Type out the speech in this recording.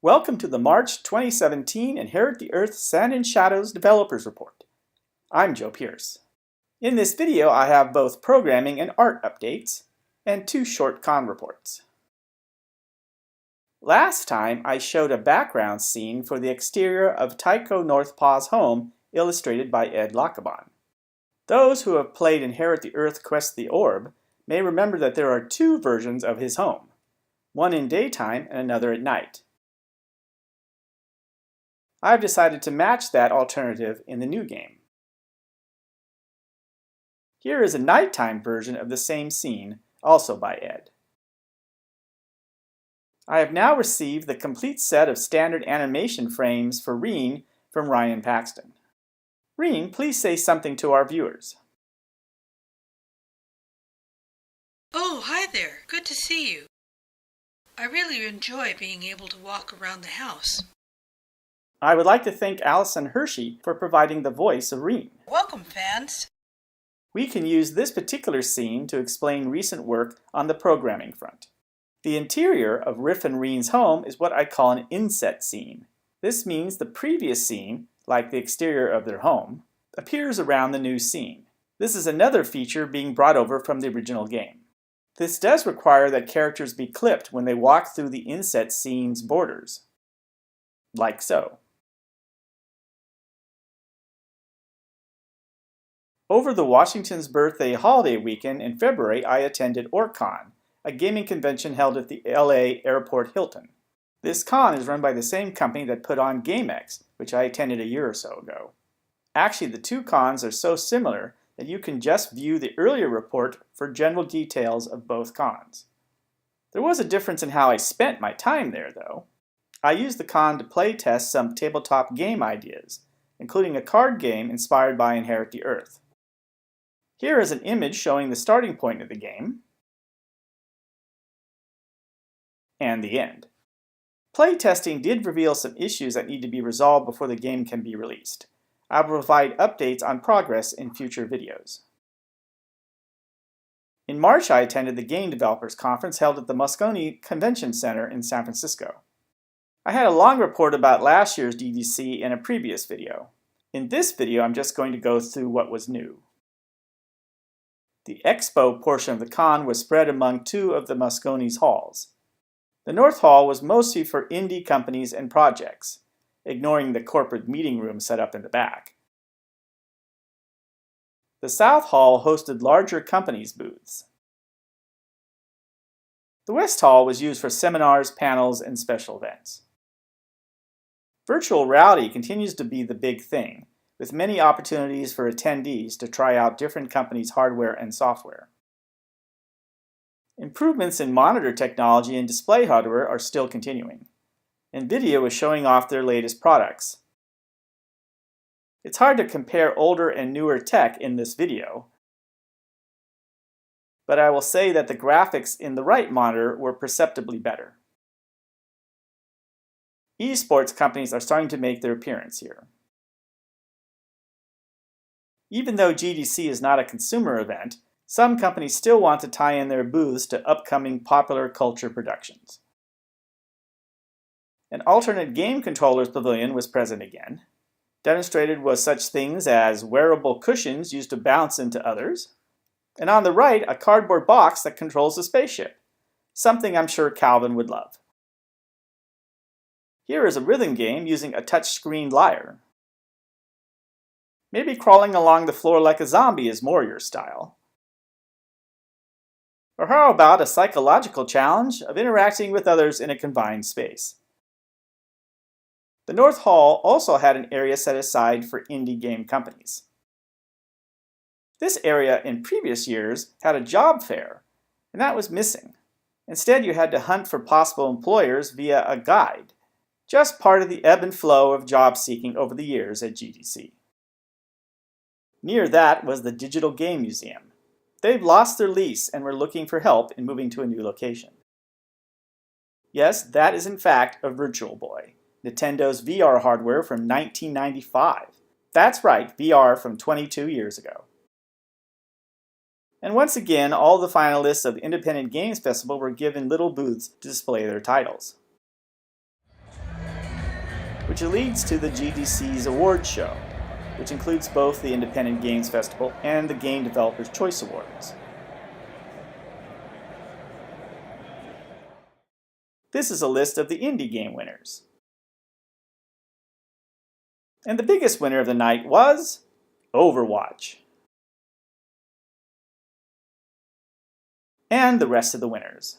Welcome to the March 2017 Inherit the Earth Sand and Shadows Developers Report. I'm Joe Pierce. In this video, I have both programming and art updates, and 2 short con reports. Last time, I showed a background scene for the exterior of Tycho North Paws' home, illustrated by Ed Lackaban. Those who have played Inherit the Earth Quest the Orb may remember that there are 2 versions of his home, one in daytime and another at night. I've decided to match that alternative in the new game. Here is a nighttime version of the same scene, also by Ed. I have now received the complete set of standard animation frames for Reen from Ryan Paxton. Reen, please say something to our viewers. Oh, hi there. Good to see you. I really enjoy being able to walk around the house. I would like to thank Allison Hershey for providing the voice of Reen. Welcome, fans. We can use this particular scene to explain recent work on the programming front. The interior of Riff and Reen's home is what I call an inset scene. This means the previous scene, like the exterior of their home, appears around the new scene. This is another feature being brought over from the original game. This does require that characters be clipped when they walk through the inset scene's borders, like so. Over the Washington's birthday holiday weekend in February, I attended Orccon, a gaming convention held at the LA Airport Hilton. This con is run by the same company that put on GameX, which I attended a year or so ago. Actually, the 2 cons are so similar that you can just view the earlier report for general details of both cons. There was a difference in how I spent my time there, though. I used the con to play test some tabletop game ideas, including a card game inspired by Inherit the Earth. Here is an image showing the starting point of the game and the end. Playtesting did reveal some issues that need to be resolved before the game can be released. I will provide updates on progress in future videos. In March, I attended the Game Developers Conference held at the Moscone Convention Center in San Francisco. I had a long report about last year's DDC in a previous video. In this video, I'm just going to go through what was new. The Expo portion of the con was spread among 2 of the Moscone's halls. The North Hall was mostly for indie companies and projects, ignoring the corporate meeting room set up in the back. The South Hall hosted larger companies' booths. The West Hall was used for seminars, panels, and special events. Virtual reality continues to be the big thing, with many opportunities for attendees to try out different companies' hardware and software. Improvements in monitor technology and display hardware are still continuing. NVIDIA was showing off their latest products. It's hard to compare older and newer tech in this video, but I will say that the graphics in the right monitor were perceptibly better. Esports companies are starting to make their appearance here. Even though GDC is not a consumer event, some companies still want to tie in their booths to upcoming popular culture productions. An alternate game controllers pavilion was present again. Demonstrated was such things as wearable cushions used to bounce into others, and on the right, a cardboard box that controls a spaceship, something I'm sure Calvin would love. Here is a rhythm game using a touchscreen lyre. Maybe crawling along the floor like a zombie is more your style. Or how about a psychological challenge of interacting with others in a confined space? The North Hall also had an area set aside for indie game companies. This area in previous years had a job fair, and that was missing. Instead, you had to hunt for possible employers via a guide, just part of the ebb and flow of job seeking over the years at GDC. Near that was the Digital Game Museum. They've lost their lease and were looking for help in moving to a new location. Yes, that is in fact a Virtual Boy, Nintendo's VR hardware from 1995. That's right, VR from 22 years ago. And once again, all the finalists of the Independent Games Festival were given little booths to display their titles. which leads to the GDC's award show, which includes both the Independent Games Festival and the Game Developers' Choice Awards. This is a list of the indie game winners. And the biggest winner of the night was Overwatch. And the rest of the winners.